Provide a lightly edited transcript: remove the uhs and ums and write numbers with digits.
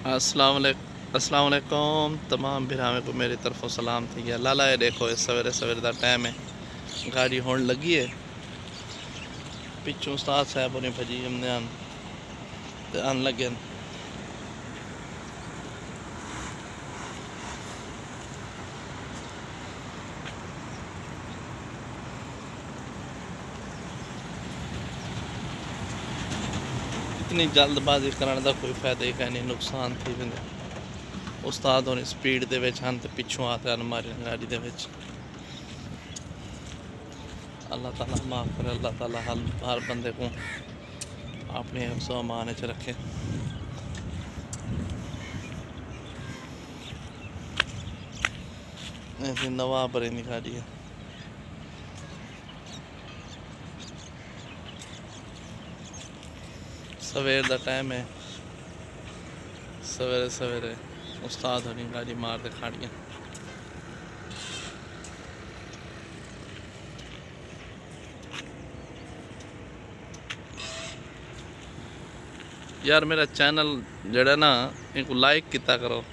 अस्सलाम वालेकुम तमाम बिरामे को मेरी तरफों सलाम थी गया लाला। ये देखो इस सवेरे सवेरे का टाइम है, गाड़ी होने लगी है। पिछों उस्ताद साहब होने भजी हमने आन लगे। इतनी जल्दबाजी करने का कोई फायदा ही नहीं, नुकसान थी वेंदे। उस्ताद होने स्पीड दे विच हन ते पिछों आते हन मारी गाड़ी दे विच। अल्लाह ताला माफ़ करे, अल्लाह ताला हर बंदे को अपने हिफ्ज़ व अमान च रखे। ऐसी नवा बरेनी गाड़ी है। सवेर का टाइम है, सवेरे सवेरे उस्ताद होनी गाड़ी मार के खाड़ियाँ। यार मेरा चैनल जड़ा ना इनको लाइक किया करो।